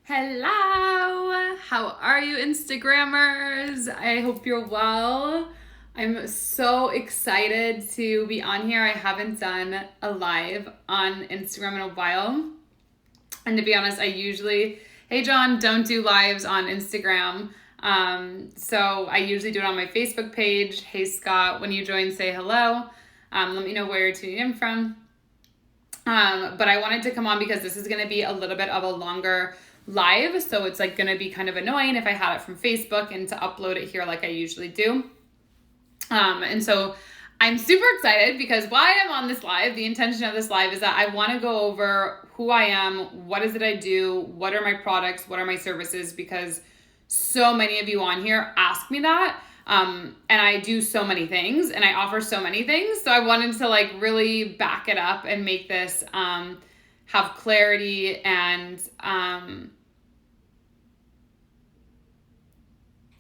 Hello! How are you, Instagrammers? I hope you're well. I'm so excited to be on here. I haven't done a live on Instagram in a while. And to be honest, I usually, hey John, don't do lives on Instagram. So I usually do it on my Facebook page. Hey Scott, when you join, say hello. Let me know where you're tuning in from. But I wanted to come on because this is going to be a little bit of a longer live, so it's like going to be kind of annoying if I had it from Facebook and to upload it here like I usually do. And so I'm super excited because why I'm on this live, the intention of this live is that I want to go over who I am, what is it I do, what are my products, what are my services, because so many of you on here ask me that. And I do so many things and I offer so many things. So I wanted to like really back it up and make this have clarity and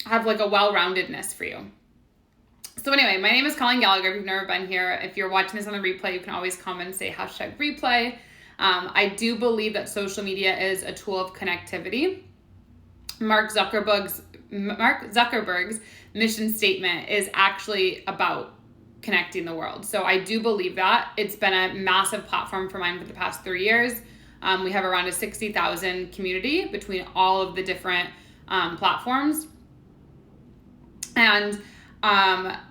have like a well-roundedness for you. So anyway, my name is Colleen Gallagher. If you've never been here, if you're watching this on the replay, you can always comment and say #replay. I do believe that social media is a tool of connectivity. Mark Zuckerberg's mission statement is actually about connecting the world. So I do believe that. It's been a massive platform for mine for the past 3 years. We have around a 60,000 community between all of the different platforms. And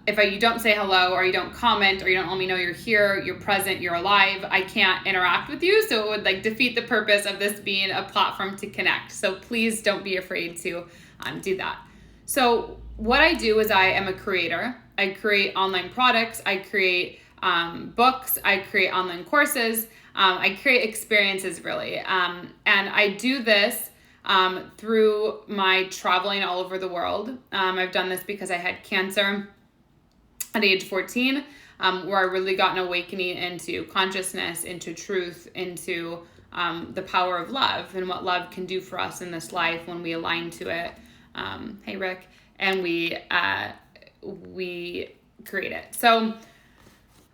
if you don't say hello or you don't comment or you don't let me know you're here, you're present, you're alive, I can't interact with you. So it would like defeat the purpose of this being a platform to connect. So please don't be afraid to do that. So what I do is I am a creator. I create online products. I create books. I create online courses. I create experiences really. And I do this through my traveling all over the world. I've done this because I had cancer at age 14, where I really got an awakening into consciousness, into truth, into the power of love and what love can do for us in this life when we align to it. Hey Rick, and we create it. So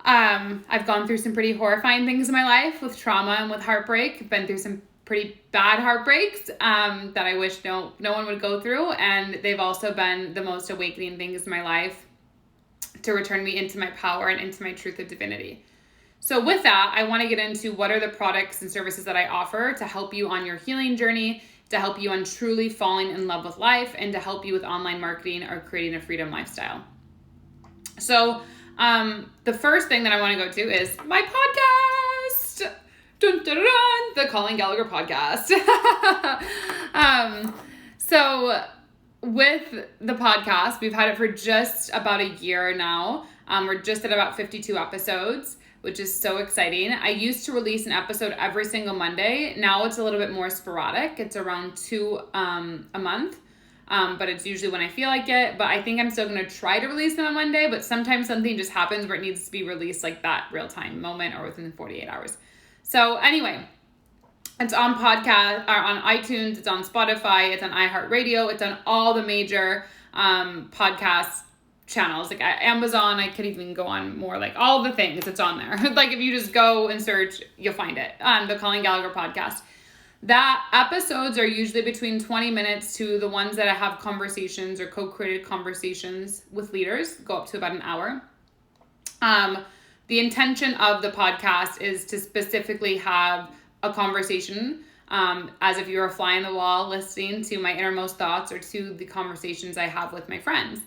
I've gone through some pretty horrifying things in my life with trauma and with heartbreak. I've been through some pretty bad heartbreaks that I wish no one would go through, and they've also been the most awakening things in my life to return me into my power and into my truth of divinity. So with that, I want to get into what are the products and services that I offer to help you on your healing journey, to help you on truly falling in love with life, and to help you with online marketing or creating a freedom lifestyle. So the first thing that I want to go to is my podcast. Dun, dun, dun, dun, the Colleen Gallagher podcast. So with the podcast, we've had it for just about a year now. We're just at about 52 episodes, which is so exciting. I used to release an episode every single Monday. Now it's a little bit more sporadic. It's around 2 a month, but it's usually when I feel like it. But I think I'm still going to try to release them on Monday, but sometimes something just happens where it needs to be released like that real-time moment or within 48 hours. So anyway, it's on podcast, or on iTunes, it's on Spotify, it's on iHeartRadio, it's on all the major podcast channels, like Amazon. I could even go on more, like all the things, it's on there. Like if you just go and search, you'll find it on the Colleen Gallagher podcast. That episodes are usually between 20 minutes to the ones that I have conversations or co-created conversations with leaders, go up to about an hour. The intention of the podcast is to specifically have a conversation, as if you were a fly on the wall listening to my innermost thoughts or to the conversations I have with my friends,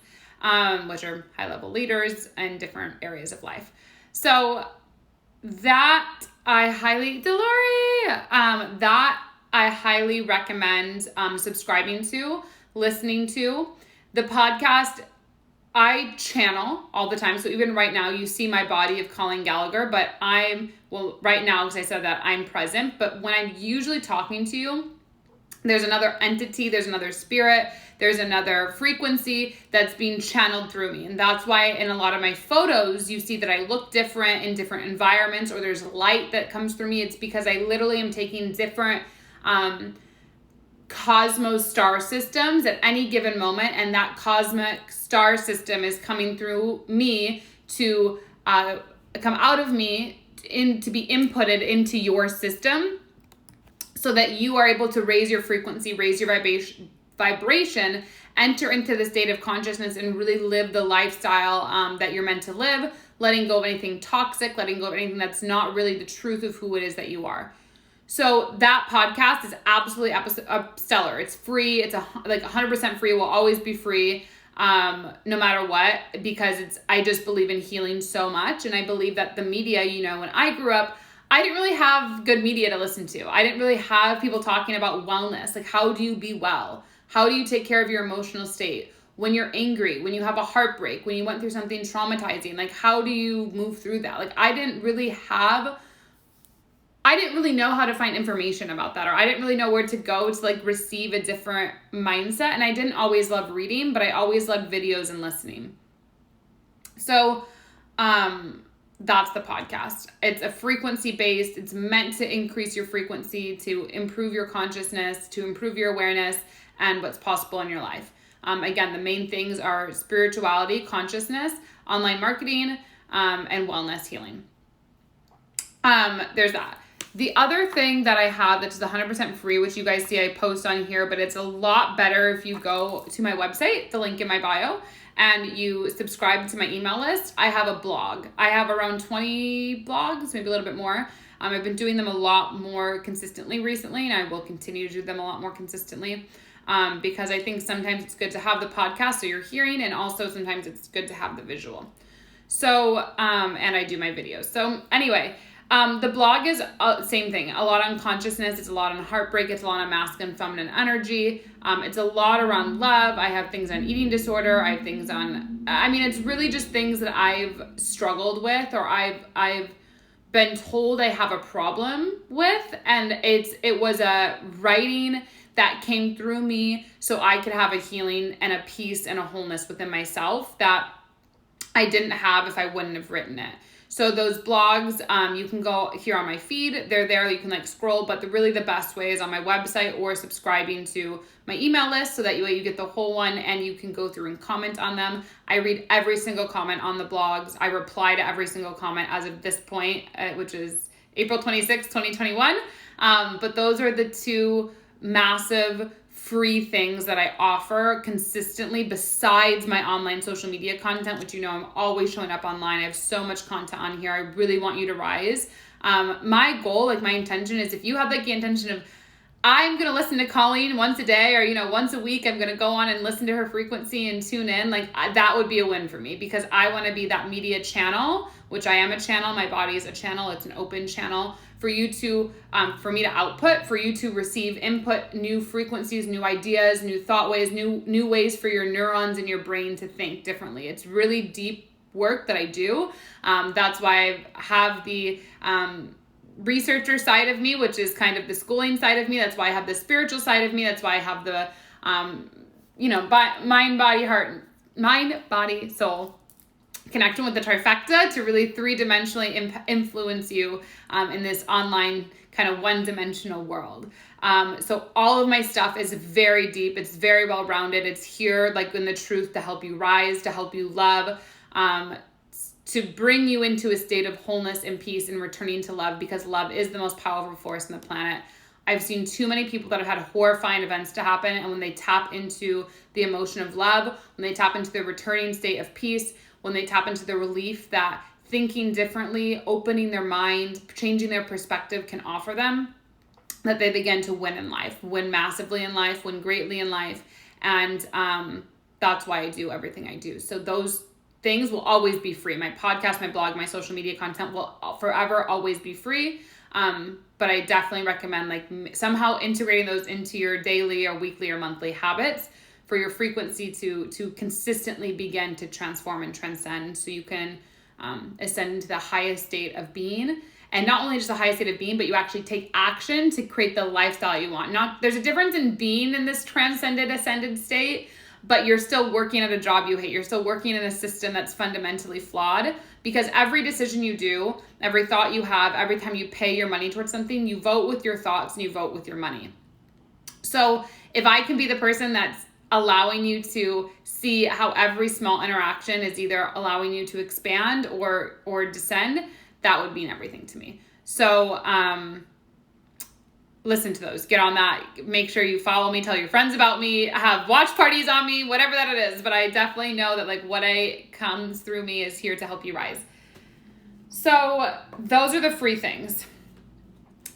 which are high-level leaders in different areas of life. So that I highly recommend subscribing to, listening to. The podcast I channel all the time. So even right now, you see my body of Colleen Gallagher, but right now, because I said that, I'm present. But when I'm usually talking to you, there's another entity, there's another spirit, there's another frequency that's being channeled through me. And that's why in a lot of my photos, you see that I look different in different environments, or there's light that comes through me. It's because I literally am taking different cosmos star systems at any given moment, and that cosmic star system is coming through me to come out of me to be inputted into your system so that you are able to raise your frequency, raise your vibration, enter into the state of consciousness and really live the lifestyle that you're meant to live, letting go of anything toxic, letting go of anything that's not really the truth of who it is that you are. So that podcast is absolutely stellar. It's free. It's like 100% free. It will always be free, no matter what, because I just believe in healing so much. And I believe that the media, when I grew up, I didn't really have good media to listen to. I didn't really have people talking about wellness. Like, how do you be well? How do you take care of your emotional state? When you're angry, when you have a heartbreak, when you went through something traumatizing, like, how do you move through that? Like, I didn't really know how to find information about that, or I didn't really know where to go to like receive a different mindset. And I didn't always love reading, but I always loved videos and listening. So, that's the podcast. It's a frequency based. It's meant to increase your frequency, to improve your consciousness, to improve your awareness and what's possible in your life. Again, the main things are spirituality, consciousness, online marketing, and wellness healing. There's that. The other thing that I have that's 100% free, which you guys see I post on here, but it's a lot better if you go to my website, the link in my bio, and you subscribe to my email list. I have a blog. I have around 20 blogs, maybe a little bit more. I've been doing them a lot more consistently recently, and I will continue to do them a lot more consistently, because I think sometimes it's good to have the podcast so you're hearing, and also sometimes it's good to have the visual. So, and I do my videos. So anyway, the blog is same thing. A lot on consciousness. It's a lot on heartbreak. It's a lot on masculine, feminine energy. It's a lot around love. I have things on eating disorder. I have things on, it's really just things that I've struggled with, or I've been told I have a problem with. And it was a writing that came through me so I could have a healing and a peace and a wholeness within myself that I didn't have if I wouldn't have written it. So those blogs, you can go here on my feed. They're there. You can like scroll, but really the best way is on my website or subscribing to my email list, so that way you get the whole one and you can go through and comment on them. I read every single comment on the blogs. I reply to every single comment as of this point, which is April 26, 2021. But those are the two massive free things that I offer consistently, besides my online social media content, which I'm always showing up online. I have so much content on here. I really want you to rise. My goal, like my intention is, if you have like the intention of, I'm going to listen to Colleen once a day, or, once a week, I'm going to go on and listen to her frequency and tune in. Like that would be a win for me, because I want to be that media channel, which I am a channel. My body is a channel. It's an open channel for you to, for me to output, for you to receive input, new frequencies, new ideas, new thought ways, new ways for your neurons and your brain to think differently. It's really deep work that I do. That's why I have the, researcher side of me, which is kind of the schooling side of me. That's why I have the spiritual side of me. That's why I have the, mind, body, soul connection with the trifecta to really three-dimensionally influence you in this online kind of one-dimensional world. So all of my stuff is very deep. It's very well-rounded. It's here like in the truth to help you rise, to help you love, to bring you into a state of wholeness and peace and returning to love, because love is the most powerful force on the planet. I've seen too many people that have had horrifying events to happen, and when they tap into the emotion of love, when they tap into the returning state of peace, when they tap into the relief that thinking differently, opening their mind, changing their perspective can offer them, that they begin to win in life, win massively in life, win greatly in life. And that's why I do everything I do. So those things will always be free. My podcast, my blog, my social media content will forever always be free. But I definitely recommend like somehow integrating those into your daily or weekly or monthly habits for your frequency to consistently begin to transform and transcend, so you can ascend into the highest state of being. And not only just the highest state of being, but you actually take action to create the lifestyle you want. There's a difference in being in this transcended, ascended state, but you're still working at a job you hate. You're still working in a system that's fundamentally flawed, because every decision you do, every thought you have, every time you pay your money towards something, you vote with your thoughts and you vote with your money. So if I can be the person that's allowing you to see how every small interaction is either allowing you to expand or descend, that would mean everything to me. So listen to those. Get on that. Make sure you follow me, tell your friends about me, have watch parties on me, whatever that it is. But I definitely know that like what comes through me is here to help you rise. So those are the free things.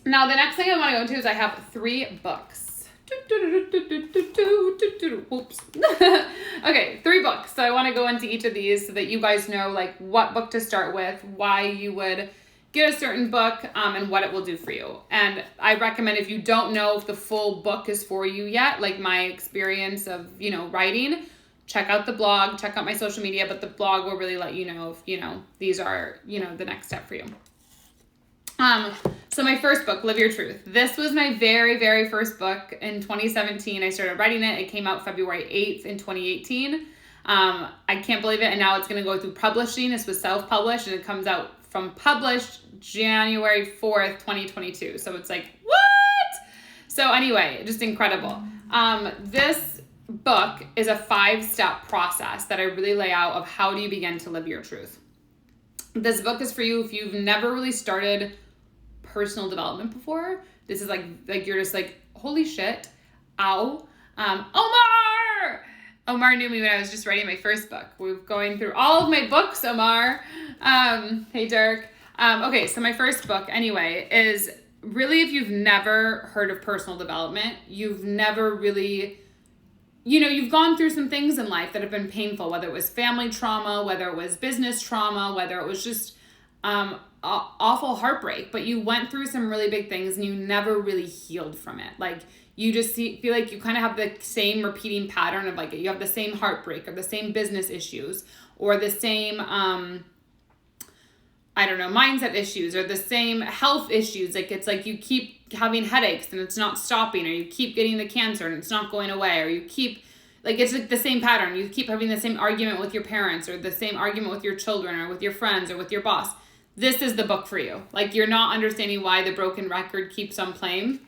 Now the next thing I want to go into is I have 3 books. Oops. Okay, 3 books. So I want to go into each of these so that you guys know like what book to start with, why you would get a certain book, and what it will do for you. And I recommend, if you don't know if the full book is for you yet, like my experience of, writing, check out the blog, check out my social media, but the blog will really let you know if, these are, the next step for you. So my first book, Live Your Truth. This was my very, very first book in 2017. I started writing it. It came out February 8th in 2018. I can't believe it. And now it's going to go through publishing. This was self-published, and it comes out from published January 4th, 2022. So it's like, what? So anyway, just incredible. This book is a 5-step process that I really lay out of how do you begin to live your truth. This book is for you if you've never really started personal development before. This is like you're just like, holy shit, ow. Omar knew me when I was just writing my first book. We're going through all of my books, Omar. Hey, Dirk. Okay, so my first book, anyway, is really if you've never heard of personal development, you've never really, you've gone through some things in life that have been painful, whether it was family trauma, whether it was business trauma, whether it was just awful heartbreak, but you went through some really big things and you never really healed from it. Like, you just feel like you kind of have the same repeating pattern of like, you have the same heartbreak or the same business issues or the same, mindset issues or the same health issues. Like, it's like you keep having headaches and it's not stopping, or you keep getting the cancer and it's not going away, or you keep, like, it's like the same pattern. You keep having the same argument with your parents or the same argument with your children or with your friends or with your boss. This is the book for you. Like, you're not understanding why the broken record keeps on playing.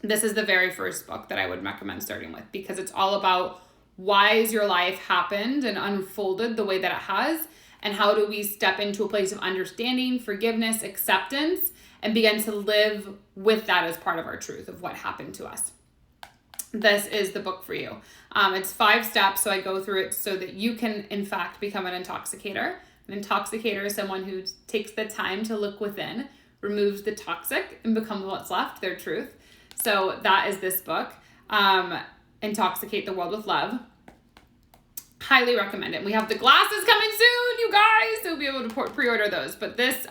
This is the very first book that I would recommend starting with, because it's all about why has your life happened and unfolded the way that it has, and how do we step into a place of understanding, forgiveness, acceptance, and begin to live with that as part of our truth of what happened to us. This is the book for you. It's 5 steps, so I go through it so that you can, in fact, become an intoxicator. An intoxicator is someone who takes the time to look within, removes the toxic, and becomes what's left, their truth. So that is this book, Intoxicate the World with Love. Highly recommend it. We have the glasses coming soon, you guys, so we'll be able to pre-order those. But this,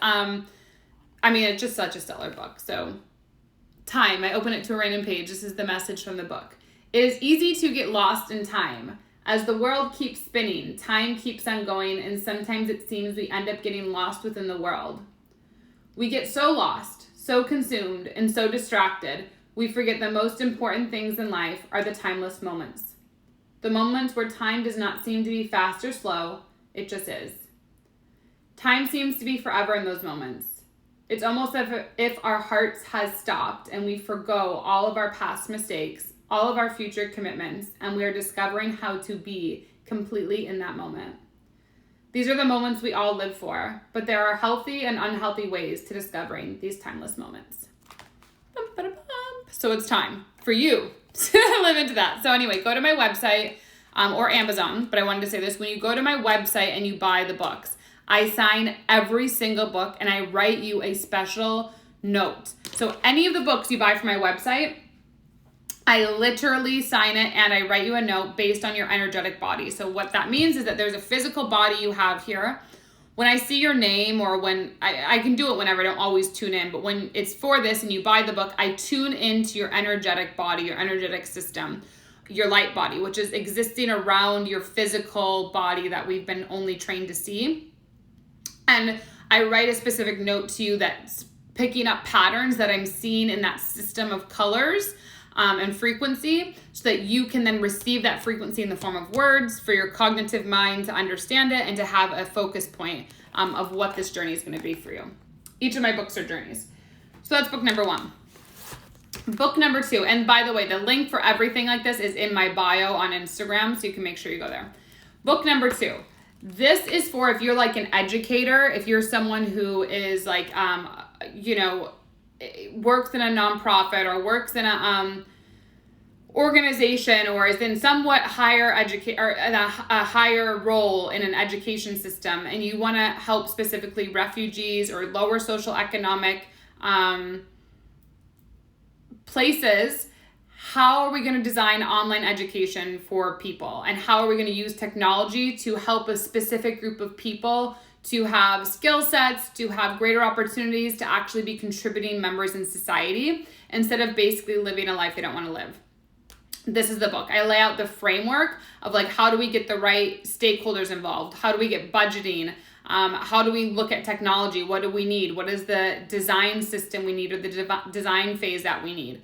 it's just such a stellar book. So time, I open it to a random page. This is the message from the book. It is easy to get lost in time. As the world keeps spinning, time keeps on going, and sometimes it seems we end up getting lost within the world. We get so lost, so consumed, and so distracted, we forget the most important things in life are the timeless moments. The moments where time does not seem to be fast or slow, it just is. Time seems to be forever in those moments. It's almost as if our hearts has stopped and we forgo all of our past mistakes, all of our future commitments, and we are discovering how to be completely in that moment. These are the moments we all live for, but there are healthy and unhealthy ways to discovering these timeless moments. So it's time for you to live into that. So anyway, go to my website or Amazon, but I wanted to say this. When you go to my website and you buy the books, I sign every single book and I write you a special note. So any of the books you buy from my website, I literally sign it and I write you a note based on your energetic body. So what that means is that there's a physical body you have here. When I see your name, or when I can do it whenever, I don't always tune in, but when it's for this and you buy the book, I tune into your energetic body, your energetic system, your light body, which is existing around your physical body that we've been only trained to see. And I write a specific note to you that's picking up patterns that I'm seeing in that system of colors and frequency, so that you can then receive that frequency in the form of words for your cognitive mind to understand it and to have a focus point of what this journey is going to be for you. Each of my books are journeys. So that's book number 1. Book number 2, and by the way, the link for everything like this is in my bio on Instagram, so you can make sure you go there. Book number 2. This is for if you're like an educator, if you're someone who is like, works in a nonprofit or works in a organization or is in somewhat higher or a higher role in an education system, and you want to help specifically refugees or lower social economic places, how are we going to design online education for people? And how are we going to use technology to help a specific group of people to have skill sets, to have greater opportunities to actually be contributing members in society instead of basically living a life they don't want to live? This is the book. I lay out the framework of like, how do we get the right stakeholders involved? How do we get budgeting? How do we look at technology? What do we need? What is the design system we need, or the design phase that we need?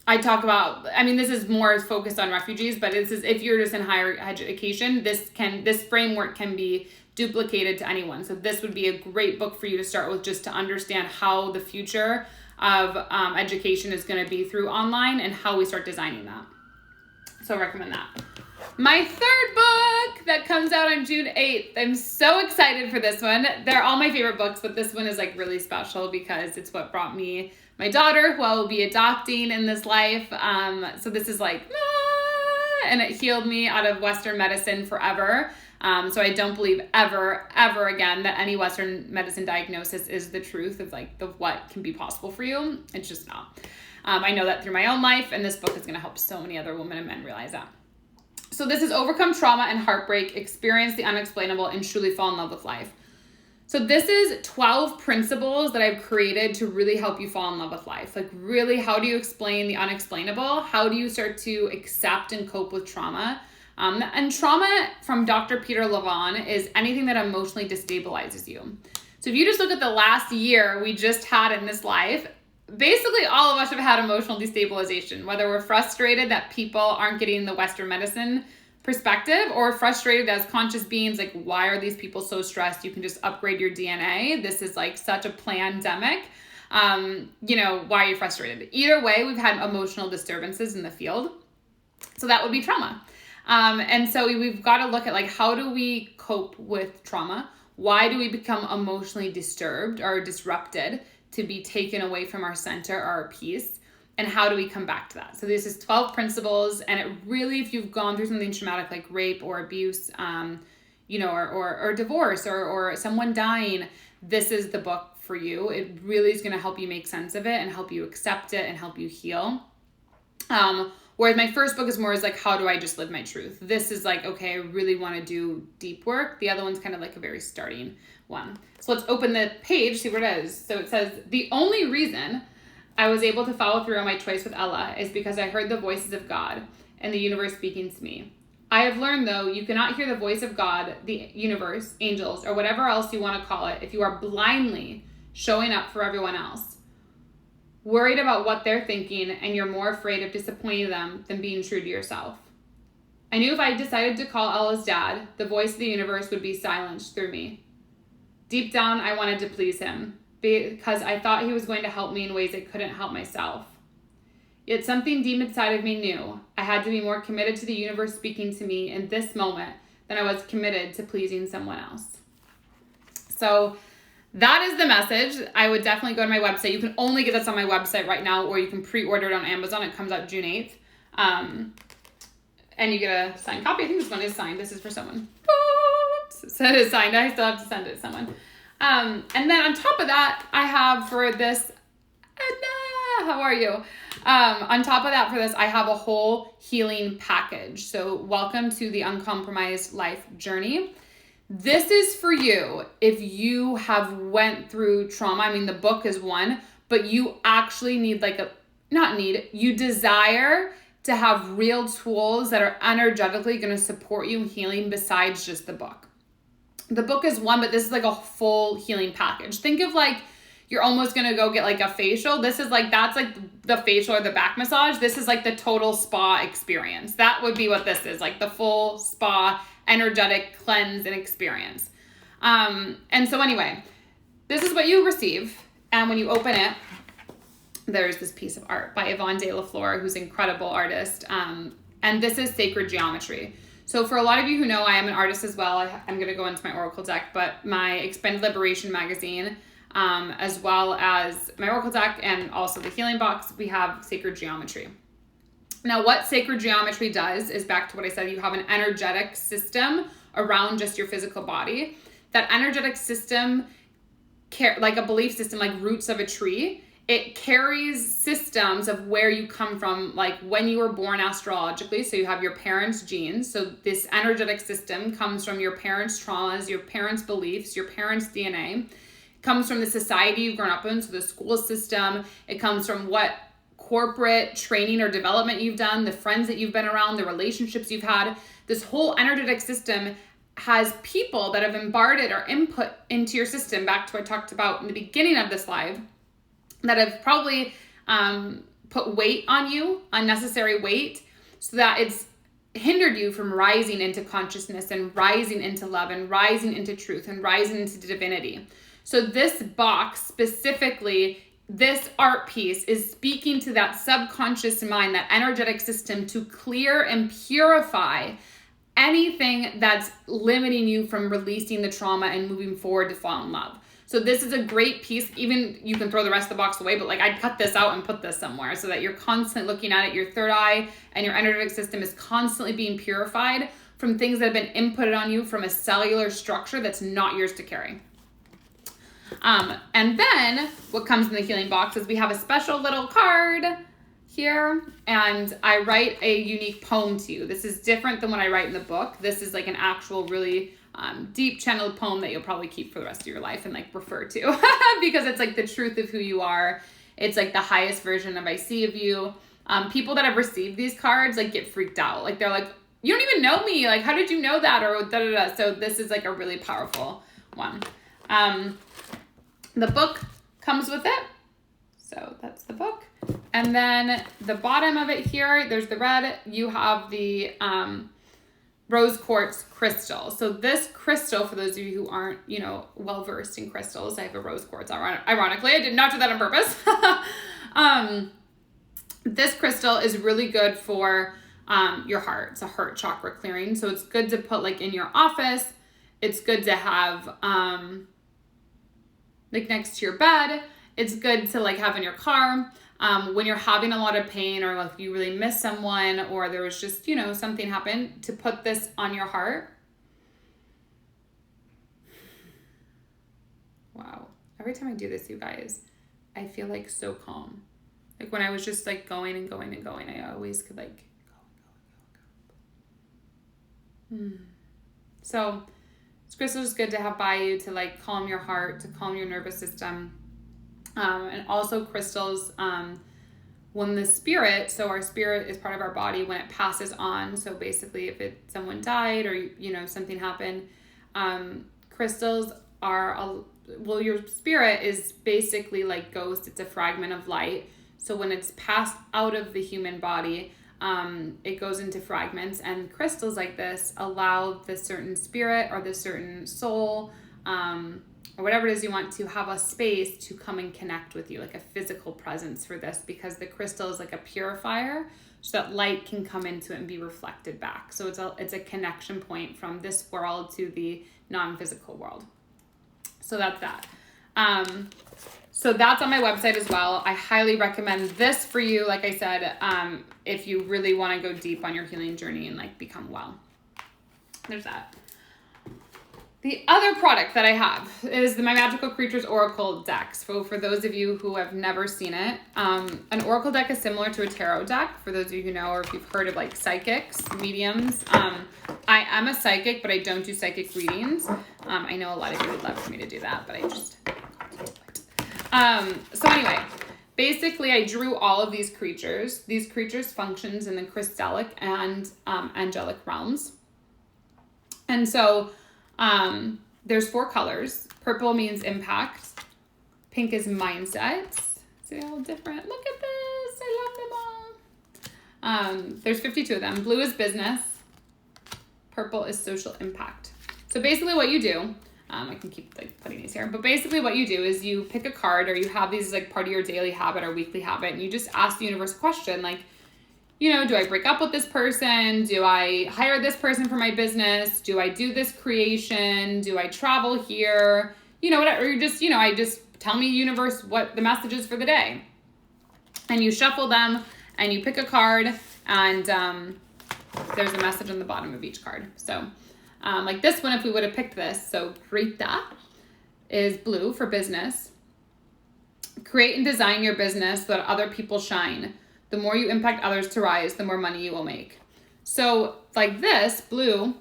I talk about, I mean, this is more focused on refugees, but this is, if you're just in higher education, this framework can be duplicated to anyone. So this would be a great book for you to start with, just to understand how the future of education is going to be through online and how we start designing that. So I recommend that. My third book that comes out on June 8th. I'm so excited for this one. They're all my favorite books, but this one is like really special because it's what brought me my daughter, who I will be adopting in this life. So this is like, and it healed me out of Western medicine forever. So I don't believe ever again that any Western medicine diagnosis is the truth of like what can be possible for you. It's just not. I know that through my own life, and this book is going to help so many other women and men realize that. So this is Overcome Trauma and Heartbreak, Experience the Unexplainable, and Truly Fall in Love with Life. So this is 12 principles that I've created to really help you fall in love with life. Like, really, how do you explain the unexplainable? How do you start to accept and cope with trauma? And trauma, from Dr. Peter Levon, is anything that emotionally destabilizes you. So if you just look at the last year we just had in this life, basically all of us have had emotional destabilization, whether we're frustrated that people aren't getting the Western medicine perspective, or frustrated as conscious beings, like, why are these people so stressed? You can just upgrade your DNA. This is like such a pandemic. Why are you frustrated? Either way, we've had emotional disturbances in the field. So that would be trauma. And so we've got to look at, like, how do we cope with trauma? Why do we become emotionally disturbed or disrupted to be taken away from our center or our peace? And how do we come back to that? So this is 12 principles, and it really, if you've gone through something traumatic like rape or abuse, or divorce or someone dying, this is the book for you. It really is going to help you make sense of it and help you accept it and help you heal. Whereas my first book is like, how do I just live my truth? This is like, okay, I really want to do deep work. The other one's kind of like a very starting one. So let's open the page, see what it is. So it says, the only reason I was able to follow through on my choice with Ella is because I heard the voices of God and the universe speaking to me. I have learned, though, you cannot hear the voice of God, the universe, angels, or whatever else you want to call it if you are blindly showing up for everyone else, worried about what they're thinking, and you're more afraid of disappointing them than being true to yourself. I knew if I decided to call Ella's dad, the voice of the universe would be silenced through me. Deep down, I wanted to please him, because I thought he was going to help me in ways I couldn't help myself. Yet something deep inside of me knew I had to be more committed to the universe speaking to me in this moment than I was committed to pleasing someone else. So that is the message. I would definitely go to my website. You can only get this on my website right now, or you can pre-order it on Amazon. It comes out June 8th. And you get a signed copy. I think this one is signed. This is for someone. So it is signed. I still have to send it to someone. And then on top of that, I have for this, Edna, how are you? On top of that, for this, I have a whole healing package. So welcome to the Uncompromised Life Journey. This is for you if you have went through trauma. I mean, the book is one, but you actually need you desire to have real tools that are energetically going to support you in healing besides just the book. The book is one, but this is like a full healing package. Think of like you're almost going to go get like a facial. This is like, that's like the facial or the back massage. This is like the total spa experience. That would be what this is, like the full spa energetic cleanse and experience. And so anyway, this is what you receive. And when you open it, there's this piece of art by Yvonne de la Flor, who's an incredible artist. And this is sacred geometry. So for a lot of you who know, I am an artist as well. I'm going to go into my Oracle deck, but my Expanded Liberation magazine, as well as my Oracle deck and also the healing box, we have sacred geometry. Now, what sacred geometry does is back to what I said, you have an energetic system around just your physical body. That energetic system, like a belief system, like roots of a tree, it carries systems of where you come from, like when you were born astrologically. So you have your parents' genes. So this energetic system comes from your parents' traumas, your parents' beliefs, your parents' DNA. It comes from the society you've grown up in, so the school system. It comes from what corporate training or development you've done, the friends that you've been around, the relationships you've had. This whole energetic system has people that have imparted or input into your system, back to what I talked about in the beginning of this live, that have probably put weight on you, unnecessary weight, so that it's hindered you from rising into consciousness and rising into love and rising into truth and rising into divinity. So this box specifically, this art piece is speaking to that subconscious mind, that energetic system, to clear and purify anything that's limiting you from releasing the trauma and moving forward to fall in love. So this is a great piece. Even you can throw the rest of the box away, but like I'd cut this out and put this somewhere so that you're constantly looking at it. Your third eye and your energetic system is constantly being purified from things that have been inputted on you from a cellular structure that's not yours to carry. And then what comes in the healing box is we have a special little card here, and I write a unique poem to you. This is different than what I write in the book. This is like an actual really deep channeled poem that you'll probably keep for the rest of your life and like refer to because it's like the truth of who you are. It's like the highest version of I see of you. People that have received these cards like get freaked out. Like they're like, you don't even know me. Like, how did you know that? Or da da da. So this is like a really powerful one. The book comes with it. So that's the book. And then the bottom of it here, there's the red. You have the rose quartz crystal. So this crystal, for those of you who aren't, well-versed in crystals, I have a rose quartz. Ironically, I did not do that on purpose. This crystal is really good for your heart. It's a heart chakra clearing. So it's good to put like in your office. It's good to have like next to your bed. It's good to like have in your car. When you're having a lot of pain, or if you really miss someone, or there was just, something happened, to put this on your heart. Wow. Every time I do this, you guys, I feel like so calm. Like when I was just like going and going and going, I always could like go. So this crystal is good to have by you to like calm your heart, to calm your nervous system. And also crystals, when the spirit, so our spirit is part of our body, when it passes on, so basically if someone died or, something happened, crystals are, your spirit is basically like ghost. It's a fragment of light. So when it's passed out of the human body, it goes into fragments, and crystals like this allow the certain spirit or the certain soul, or whatever it is you want, to have a space to come and connect with you, like a physical presence for this, because the crystal is like a purifier, so that light can come into it and be reflected back. So it's a connection point from this world to the non-physical world. So that's that. So that's on my website as well. I highly recommend this for you, like I said, if you really want to go deep on your healing journey and like become well. There's that. The other product that I have is my Magical Creatures Oracle deck. So for those of you who have never seen it, an Oracle deck is similar to a tarot deck, for those of you who know, or if you've heard of like psychics, mediums. I am a psychic, but I don't do psychic readings. I know a lot of you would love for me to do that, but I just so anyway, basically I drew all of these creatures. These creatures functions in the crystallic and angelic realms. And so there's 4 colors. Purple means impact. Pink is mindset. See, all different. Look at this. I love them all. There's 52 of them. Blue is business. Purple is social impact. So basically what you do, I can keep like putting these here, but basically what you do is you pick a card, or you have these like part of your daily habit or weekly habit, and you just ask the universe a question like, do I break up with this person? Do I hire this person for my business? Do I do this creation? Do I travel here? Whatever. You just, I just tell me, universe, what the message is for the day. And you shuffle them and you pick a card, and there's a message on the bottom of each card. So like this one, if we would have picked this, so Greta is blue for business. Create and design your business so that other people shine. The more you impact others to rise, the more money you will make. So like this, blue,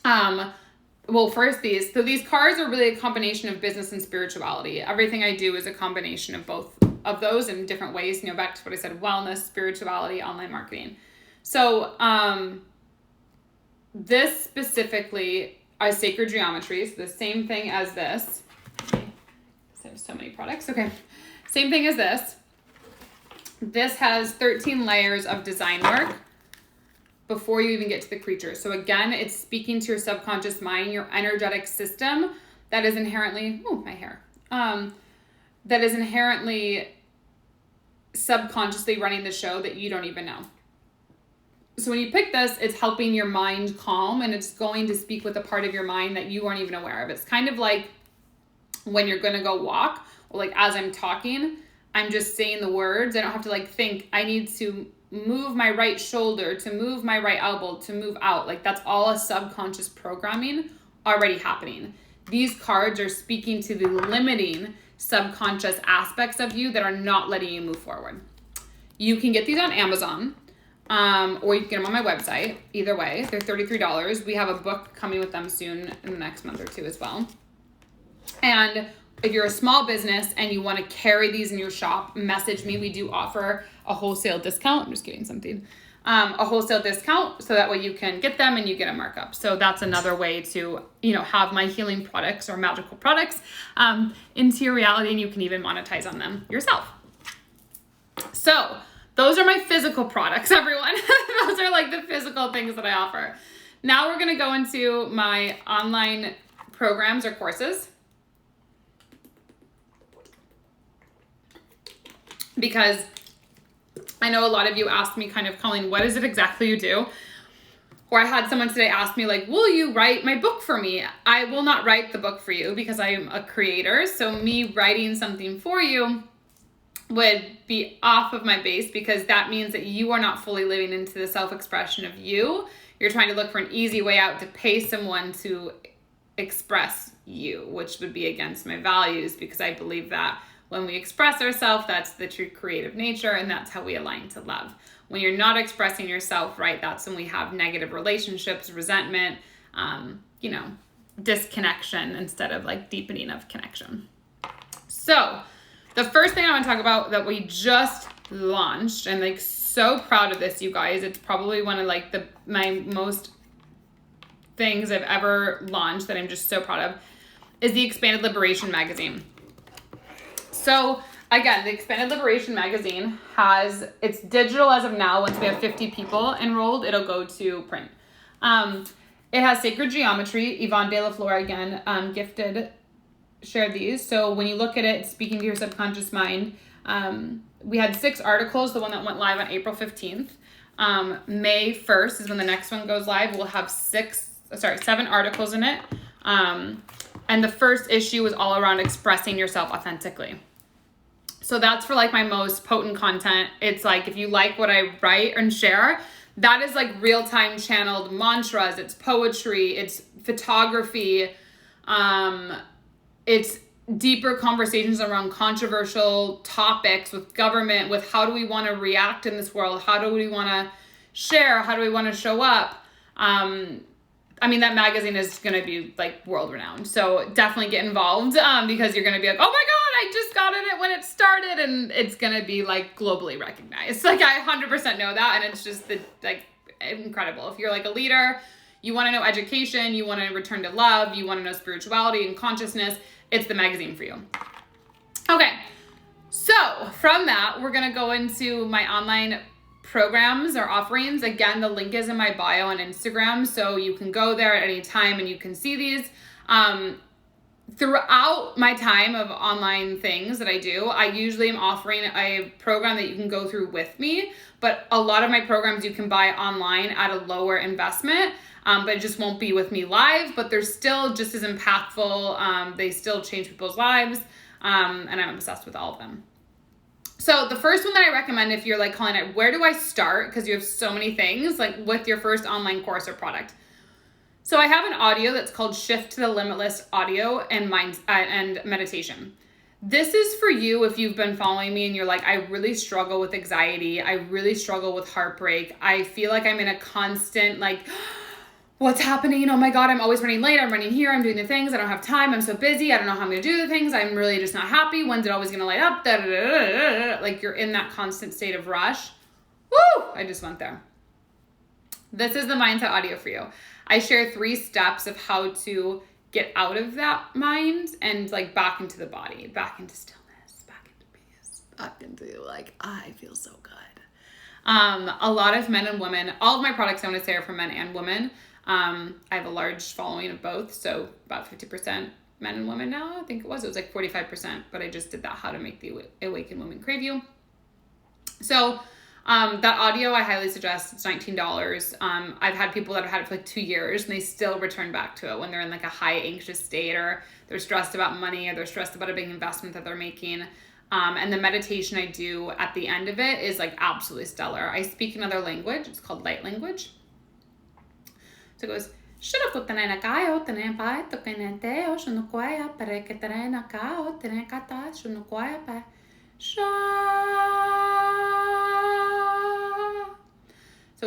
well, first these cards are really a combination of business and spirituality. Everything I do is a combination of both of those in different ways, back to what I said, wellness, spirituality, online marketing. So this specifically are sacred geometry, so the same thing as this. There's so many products. Okay, same thing as this. This has 13 layers of design work before you even get to the creature. So again, it's speaking to your subconscious mind, your energetic system that is inherently, that is inherently subconsciously running the show that you don't even know. So when you pick this, it's helping your mind calm, and it's going to speak with a part of your mind that you aren't even aware of. It's kind of like when you're going to go walk, or like as I'm talking, I'm just saying the words. I don't have to like think I need to move my right shoulder, to move my right elbow, to move out. Like that's all a subconscious programming already happening. These cards are speaking to the limiting subconscious aspects of you that are not letting you move forward. You can get these on Amazon, or you can get them on my website. Either way, they're $33. We have a book coming with them soon in the next month or two as well. And if you're a small business and you want to carry these in your shop, message me. We do offer a wholesale discount. I'm just getting something. A wholesale discount, so that way you can get them and you get a markup. So that's another way to, have my healing products or magical products into your reality, and you can even monetize on them yourself. So those are my physical products, everyone. Those are like the physical things that I offer. Now we're going to go into my online programs or courses, because I know a lot of you asked me kind of, Colleen, what is it exactly you do? Or I had someone today ask me like, will you write my book for me? I will not write the book for you because I am a creator. So me writing something for you would be off of my base, because that means that you are not fully living into the self-expression of you. You're trying to look for an easy way out to pay someone to express you, which would be against my values, because I believe that when we express ourselves, that's the true creative nature, and that's how we align to love. When you're not expressing yourself, right, that's when we have negative relationships, resentment, disconnection instead of like deepening of connection. So the first thing I want to talk about that we just launched, and like so proud of this, you guys, it's probably one of like my most things I've ever launched that I'm just so proud of, is the Expanded Liberation magazine. So again, the Expanded Liberation magazine it's digital as of now. Once we have 50 people enrolled, it'll go to print. It has sacred geometry. Yvonne De La Flor again, shared these. So when you look at it, it's speaking to your subconscious mind. We had 6 articles. The one that went live on April 15th. May 1st is when the next one goes live. We'll have 7 articles in it. And the first issue was all around expressing yourself authentically. So that's for like my most potent content. It's like, if you like what I write and share, that is like real-time channeled mantras. It's poetry, it's photography, it's deeper conversations around controversial topics with government, with how do we want to react in this world? How do we want to share? How do we want to show up? That magazine is going to be like world renowned. So definitely get involved, because you're going to be like, oh my God, I just got in it when it started, and it's going to be like globally recognized. Like I 100% know that. And it's just incredible. If you're like a leader, you want to know education, you want to return to love, you want to know spirituality and consciousness, it's the magazine for you. Okay. So from that, we're going to go into my online programs or offerings. Again, the link is in my bio on Instagram, so you can go there at any time and you can see these. Throughout my time of online things that I do, I usually am offering a program that you can go through with me, but a lot of my programs you can buy online at a lower investment, but it just won't be with me live, but they're still just as impactful. They still change people's lives. And I'm obsessed with all of them. So the first one that I recommend, if you're like, Colleen, where do I start? Because you have so many things, like with your first online course or product. So I have an audio that's called Shift to the Limitless Audio and Meditation. This is for you if you've been following me and you're like, I really struggle with anxiety. I really struggle with heartbreak. I feel like I'm in a constant, like, what's happening? Oh my God, I'm always running late. I'm running here. I'm doing the things. I don't have time. I'm so busy. I don't know how I'm going to do the things. I'm really just not happy. When's it always going to light up? Da, da, da, da, da. Like you're in that constant state of rush. Woo! I just went there. This is the mindset audio for you. I share 3 steps of how to get out of that mind and like back into the body, back into stillness, back into peace, back into like, I feel so good. A lot of men and women, all of my products I want to say are for men and women. I have a large following of both. So about 50% men and women now. I think it was like 45%, but I just did that, how to make the awakened woman crave you. So that audio I highly suggest. It's $19. I've had people that have had it for like 2 years and they still return back to it when they're in like a high anxious state, or they're stressed about money, or they're stressed about a big investment that they're making. And the meditation I do at the end of it is like absolutely stellar. I speak another language. It's called light language. So it goes, so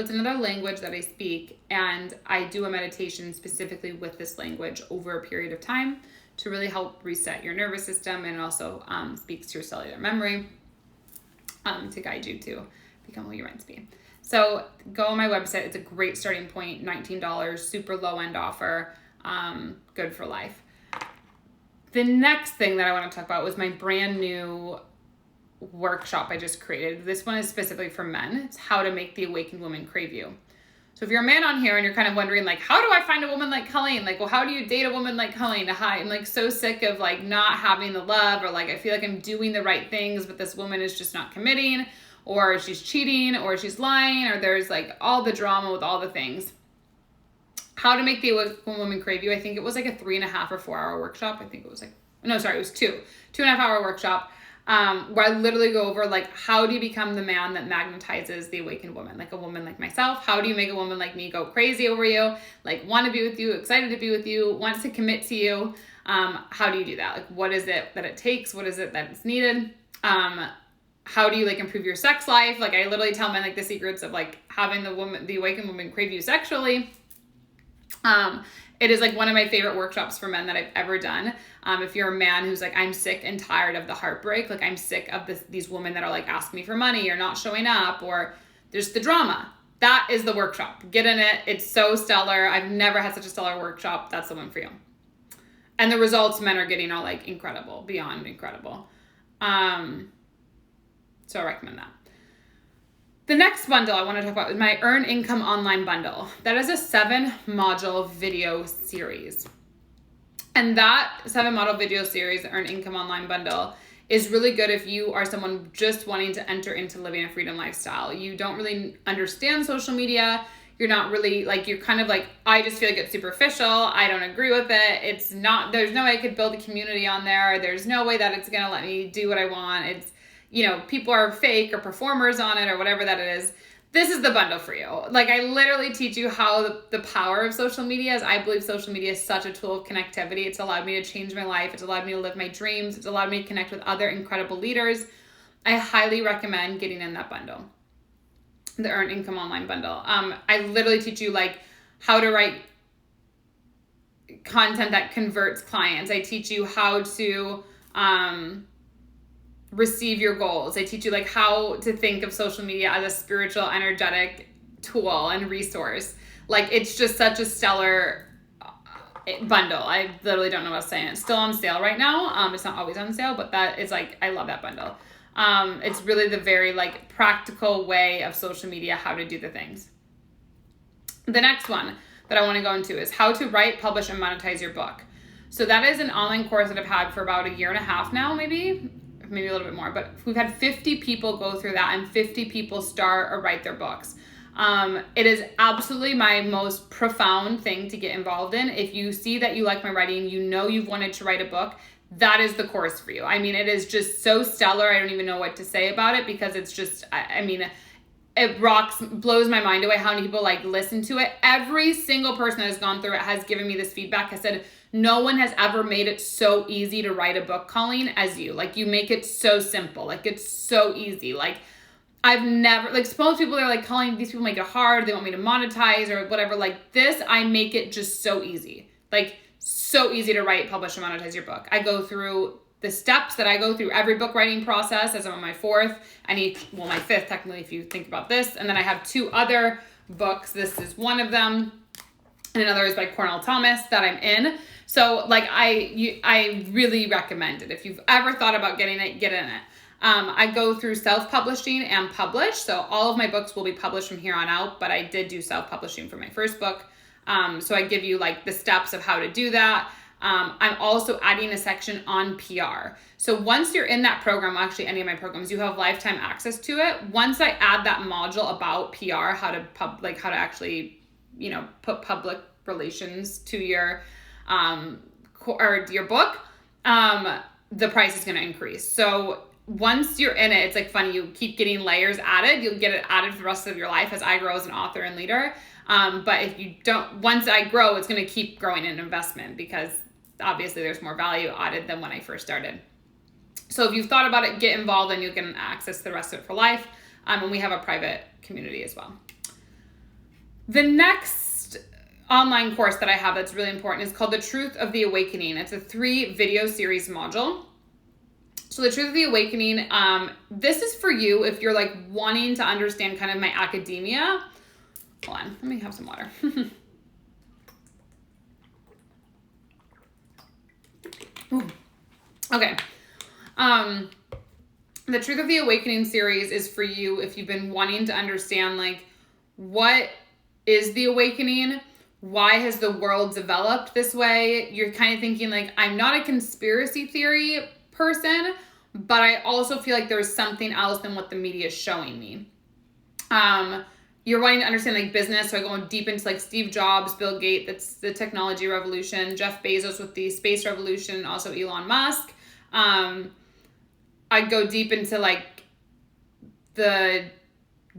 it's another language that I speak, and I do a meditation specifically with this language over a period of time to really help reset your nervous system, and it also speaks to your cellular memory to guide you to become who you're meant to be. So go on my website. It's a great starting point, $19, super low end offer, good for life. The next thing that I want to talk about was my brand new workshop I just created. This one is specifically for men. It's how to make the awakened woman crave you. So if you're a man on here and you're kind of wondering like, how do I find a woman like Colleen? Like, well, how do you date a woman like Colleen? Hi, I'm like so sick of like not having the love, or like I feel like I'm doing the right things, but this woman is just not committing, or she's cheating, or she's lying, or there's like all the drama with all the things. How to make the awakened woman crave you. I think it was like a 3.5 or 4 hour workshop. I think it was like, no, sorry, it was 2.5 hour workshop. Where I literally go over like, how do you become the man that magnetizes the awakened woman, like a woman like myself? How do you make a woman like me go crazy over you, like want to be with you, excited to be with you, wants to commit to you? How do you do that? Like, what is it that it takes? What is it that is needed? How do you like improve your sex life? Like I literally tell men like the secrets of like having the awakened woman crave you sexually. It is like one of my favorite workshops for men that I've ever done. If you're a man who's like, I'm sick and tired of the heartbreak, like I'm sick of these women that are like asking me for money or not showing up, or there's the drama. That is the workshop. Get in it. It's so stellar. I've never had such a stellar workshop. That's the one for you. And the results men are getting are like incredible, beyond incredible. So I recommend that. The next bundle I want to talk about is my Earn Income Online Bundle. That is a 7-module video series. And that 7-module video series, the Earn Income Online Bundle, is really good if you are someone just wanting to enter into living a freedom lifestyle. You don't really understand social media. You're not really like, you're kind of like, I just feel like it's superficial. I don't agree with it. It's not, there's no way I could build a community on there. There's no way that it's going to let me do what I want. It's, you know, people are fake or performers on it or whatever that it is. This is the bundle for you. Like I literally teach you how the power of social media is. I believe social media is such a tool of connectivity. It's allowed me to change my life. It's allowed me to live my dreams. It's allowed me to connect with other incredible leaders. I highly recommend getting in that bundle, the Earn Income Online Bundle. I literally teach you like how to write content that converts clients. I teach you how to receive your goals. I teach you like how to think of social media as a spiritual, energetic tool and resource. Like it's just such a stellar bundle. I literally don't know what I'm saying. It's still on sale right now. It's not always on sale, but that is like, I love that bundle. It's really the very like practical way of social media, how to do the things. The next one that I want to go into is how to write, publish, and monetize your book. So that is an online course that I've had for about 1.5 years now, maybe a little bit more, but we've had 50 people go through that and 50 people start or write their books. It is absolutely my most profound thing to get involved in. If you see that you like my writing, you know you've wanted to write a book, that is the course for you. I mean, it is just so stellar. I don't even know what to say about it because it's just, I mean, it blows my mind away how many people like listen to it. Every single person that has gone through it has given me this feedback. I said, no one has ever made it so easy to write a book, Colleen, as you. Like, you make it so simple. Like, it's so easy. Like, I've never, like, suppose people are like, Colleen, these people make it hard. They want me to monetize or whatever. Like, this, I make it just so easy. Like, so easy to write, publish, and monetize your book. I go through the steps that I go through every book writing process, as I'm on my fourth. My fifth, technically, if you think about this. And then I have 2 other books. This is one of them, and another is by Cornell Thomas that I'm in. So, like, I really recommend it. If you've ever thought about getting it, get in it. I go through self-publishing and publish. So all of my books will be published from here on out, but I did do self-publishing for my first book. So I give you like the steps of how to do that. I'm also adding a section on PR. So once you're in that program, actually any of my programs, you have lifetime access to it. Once I add that module about PR, how to actually, put public relations to your book, the price is going to increase. So once you're in it, it's like funny, you keep getting layers added. You'll get it added for the rest of your life as I grow as an author and leader. But if you don't, once I grow, it's going to keep growing in investment because obviously there's more value added than when I first started. So if you've thought about it, get involved and you'll get access to the rest of it for life. And we have a private community as well. The next online course that I have that's really important is called The Truth of the Awakening. It's a 3 video series module. So The Truth of the Awakening, this is for you if you're like wanting to understand kind of my academia. Hold on, let me have some water. Okay. The Truth of the Awakening series is for you if you've been wanting to understand like what is the awakening? Why has the world developed this way? You're kind of thinking like, I'm not a conspiracy theory person, but I also feel like there's something else than what the media is showing me. You're wanting to understand like business, so I go deep into like Steve Jobs, Bill Gates, that's the technology revolution, Jeff Bezos with the space revolution, also Elon Musk. I go deep into like the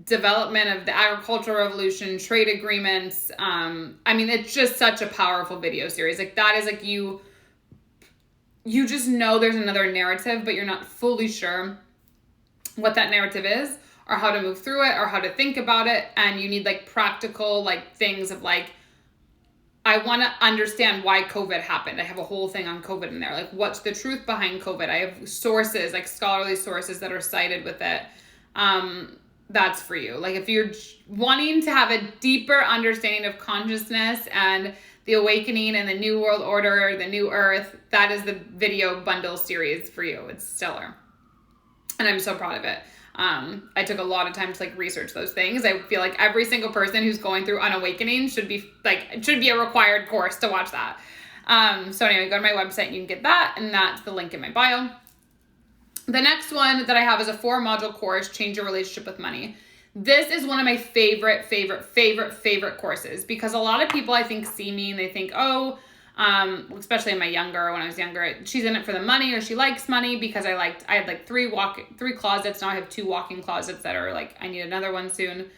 development of the agricultural revolution, trade agreements. I mean, it's just such a powerful video series. Like that is like you just know there's another narrative, but you're not fully sure what that narrative is or how to move through it or how to think about it. And you need like practical like things of like, I want to understand why COVID happened. I have a whole thing on COVID in there. Like what's the truth behind COVID? I have sources, like scholarly sources that are cited with it. That's for you. Like if you're wanting to have a deeper understanding of consciousness and the awakening and the new world order, the new earth, that is the video bundle series for you. It's stellar. And I'm so proud of it. I took a lot of time to like research those things. I feel like every single person who's going through an awakening should be a required course to watch that. So anyway, go to my website and you can get that. And that's the link in my bio. The next one that I have is a 4-module course, Change Your Relationship with Money. This is one of my favorite courses because a lot of people I think see me and they think, especially when I was younger, she's in it for the money or she likes money because I had like 3 closets. Now I have 2 walk-in closets that are like, I need another one soon.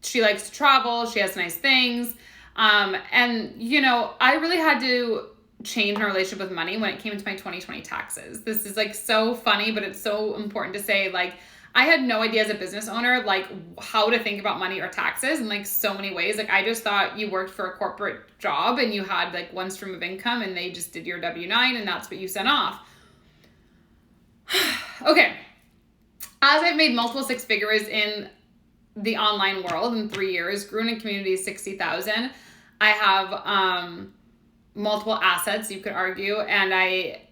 She likes to travel. She has nice things. And I really had to change my relationship with money when it came to my 2020 taxes. This is like so funny, but it's so important to say, like, I had no idea as a business owner, like how to think about money or taxes in like so many ways. Like I just thought you worked for a corporate job and you had like one stream of income and they just did your W-9 and that's what you sent off. Okay. As I've made multiple 6 figures in the online world in 3 years, grew in a community of 60,000. I have, multiple assets, you could argue, and I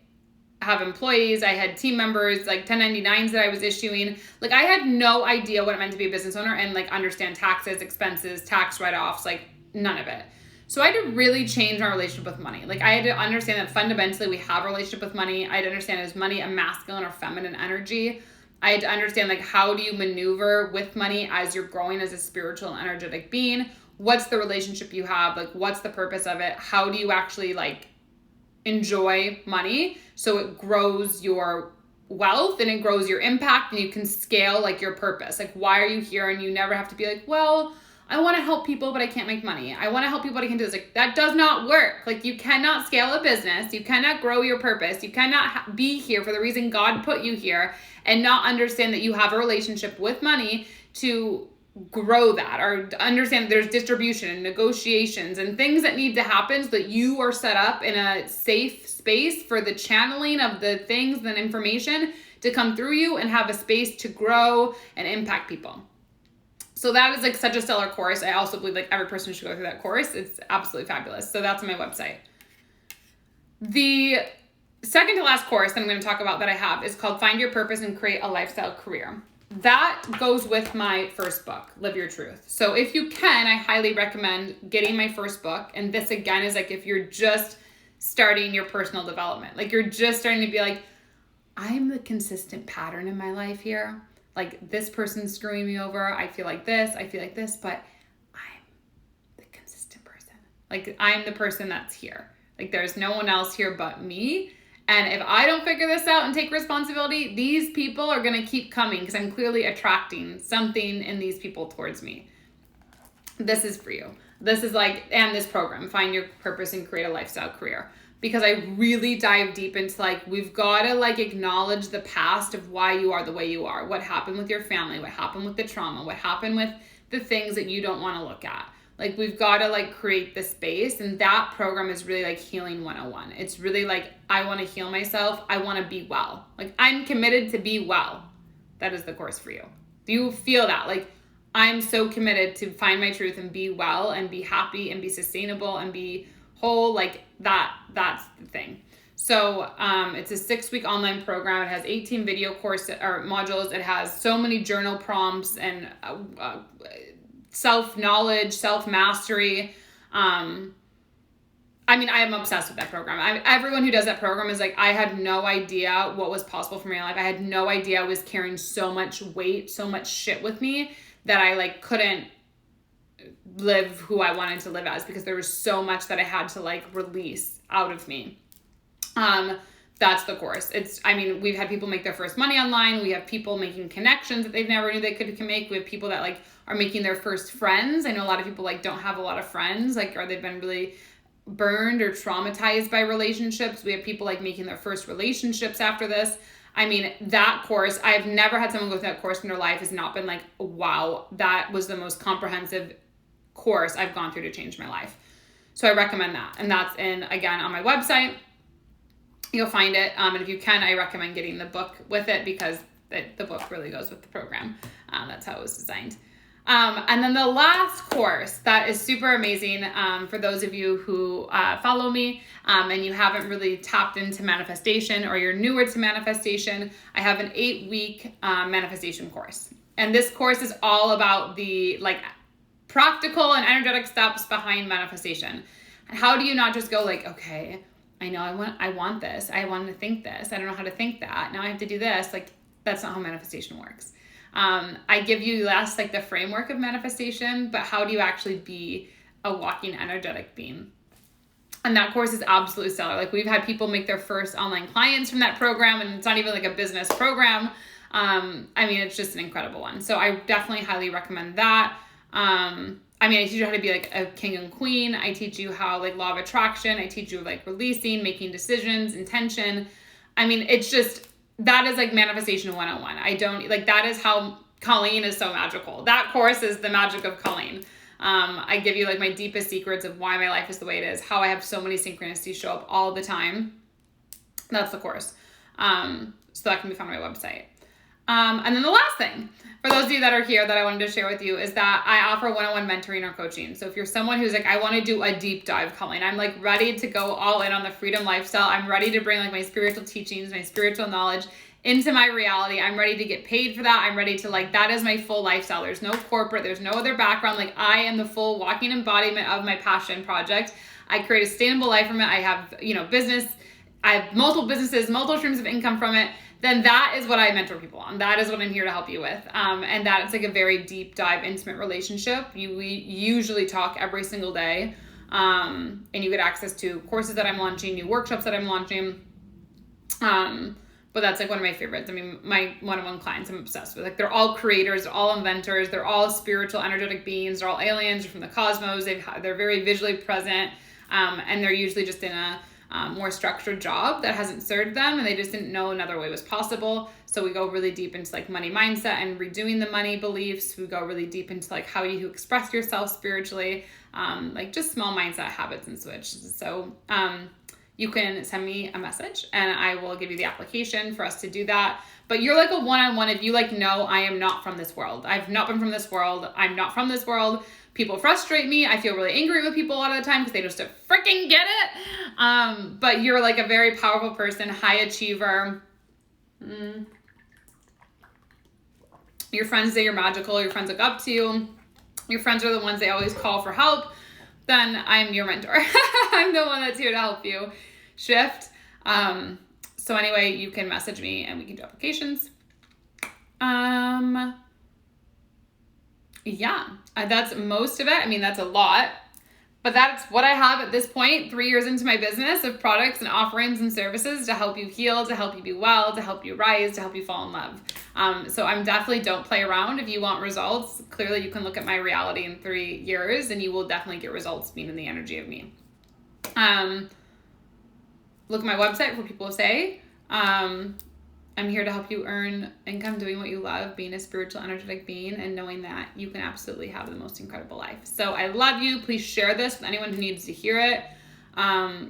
have employees, I had team members, like 1099s that I was issuing. Like I had no idea what it meant to be a business owner and like understand taxes, expenses, tax write-offs, like none of it. So I had to really change my relationship with money. Like I had to understand that fundamentally we have a relationship with money. I had to understand, is money a masculine or feminine energy? I had to understand like how do you maneuver with money as you're growing as a spiritual and energetic being? What's the relationship you have? Like what's the purpose of it? How do you actually like enjoy money. So it grows your wealth and it grows your impact, and you can scale like your purpose. Like, why are you here? And you never have to be like, well, I want to help people, but I can't make money. I want to help people, but I can't do this. Like, that does not work. Like, you cannot scale a business. You cannot grow your purpose. You cannot be here for the reason God put you here and not understand that you have a relationship with money to grow that, or understand that there's distribution and negotiations and things that need to happen so that you are set up in a safe space for the channeling of the things and information to come through you and have a space to grow and impact people. So that is like such a stellar course. I also believe like every person should go through that course. It's absolutely fabulous. So that's on my website. The second to last course that I'm going to talk about that I have is called Find Your Purpose and Create a Lifestyle Career. That goes with my first book, Live Your Truth. So if you can, I highly recommend getting my first book. And this again is like if you're just starting your personal development, like you're just starting to be like, I'm the consistent pattern in my life here. Like, this person's screwing me over. I feel like this, but I'm the consistent person. Like, I'm the person that's here. Like, there's no one else here but me. And if I don't figure this out and take responsibility, these people are going to keep coming because I'm clearly attracting something in these people towards me. This is for you. This is like, and this program, Find Your Purpose and Create a Lifestyle Career. Because I really dive deep into like, we've got to like acknowledge the past of why you are the way you are. What happened with your family, what happened with the trauma, what happened with the things that you don't want to look at. Like, we've got to like create the space, and that program is really like Healing 101. It's really like, I want to heal myself. I want to be well. Like, I'm committed to be well. That is the course for you. Do you feel that? Like, I'm so committed to find my truth and be well and be happy and be sustainable and be whole. Like, that's the thing. So it's a 6-week online program. It has 18 video course or modules. It has so many journal prompts and self-knowledge, self-mastery. I mean, I am obsessed with that program. Everyone who does that program is like, I had no idea what was possible for me in life. I had no idea I was carrying so much weight, so much shit with me that I like couldn't live who I wanted to live as, because there was so much that I had to like release out of me. That's the course. We've had people make their first money online. We have people making connections that they've never knew they could make. We have people that like are making their first friends. I know a lot of people like don't have a lot of friends, like, or they've been really burned or traumatized by relationships. We have people like making their first relationships after this. I mean, that course, I've never had someone go through that course in their life has not been like, wow, that was the most comprehensive course I've gone through to change my life. So I recommend that. And that's again, on my website. You'll find it. And if you can, I recommend getting the book with it, because the book really goes with the program. That's how it was designed. And then the last course that is super amazing for those of you who follow me and you haven't really tapped into manifestation, or you're newer to manifestation, I have an 8-week manifestation course. And this course is all about the like practical and energetic steps behind manifestation. And how do you not just go like, okay, I know I want this. I want to think this. I don't know how to think that. Now I have to do this. Like, that's not how manifestation works. I give you less like the framework of manifestation, but how do you actually be a walking energetic being? And that course is absolutely stellar. Like, we've had people make their first online clients from that program, and it's not even like a business program. It's just an incredible one. So I definitely highly recommend that. I teach you how to be like a king and queen. I teach you how like law of attraction. I teach you like releasing, making decisions, intention. It's just, that is like manifestation 101. That is how Colleen is so magical. That course is the magic of Colleen. I give you like my deepest secrets of why my life is the way it is, how I have so many synchronicities show up all the time. That's the course. So that can be found on my website. And then the last thing, for those of you that are here that I wanted to share with you, is that I offer one-on-one mentoring or coaching. So if you're someone who's like, I want to do a deep dive, Colleen, I'm like ready to go all in on the freedom lifestyle. I'm ready to bring like my spiritual teachings, my spiritual knowledge into my reality. I'm ready to get paid for that. I'm ready to like, that is my full lifestyle. There's no corporate, there's no other background. Like, I am the full walking embodiment of my passion project. I create a sustainable life from it. I have, business. I have multiple businesses, multiple streams of income from it. Then that is what I mentor people on. That is what I'm here to help you with. And that it's like a very deep dive, intimate relationship. We usually talk every single day. And you get access to courses that I'm launching, new workshops that I'm launching. But that's like one of my favorites. I mean, my one-on-one clients I'm obsessed with. Like, they're all creators, they're all inventors, they're all spiritual, energetic beings, they're all aliens, they're from the cosmos. They're very visually present, and they're usually just in a more structured job that hasn't served them, and they just didn't know another way was possible. So we go really deep into like money mindset and redoing the money beliefs. We go really deep into like how you express yourself spiritually, like just small mindset habits and switch. So you can send me a message and I will give you the application for us to do that. But you're like a one-on-one if you like, no, I am not from this world. I've not been from this world. I'm not from this world. People frustrate me. I feel really angry with people a lot of the time because they just don't freaking get it. But you're like a very powerful person, high achiever. Your friends say you're magical. Your friends look up to you. Your friends are the ones they always call for help. Then I'm your mentor. I'm the one that's here to help you shift. So anyway, you can message me and we can do applications. Yeah, that's most of it. I mean, that's a lot, but that's what I have at this point, 3 years into my business of products and offerings and services to help you heal, to help you be well, to help you rise, to help you fall in love. So I'm definitely don't play around. If you want results, clearly you can look at my reality in 3 years and you will definitely get results being in the energy of me. Look at my website for people to say. I'm here to help you earn income doing what you love, being a spiritual, energetic being, and knowing that you can absolutely have the most incredible life. So I love you. Please share this with anyone who needs to hear it.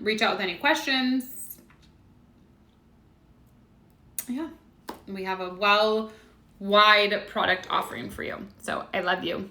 Reach out with any questions. Yeah, we have a wide product offering for you. So I love you.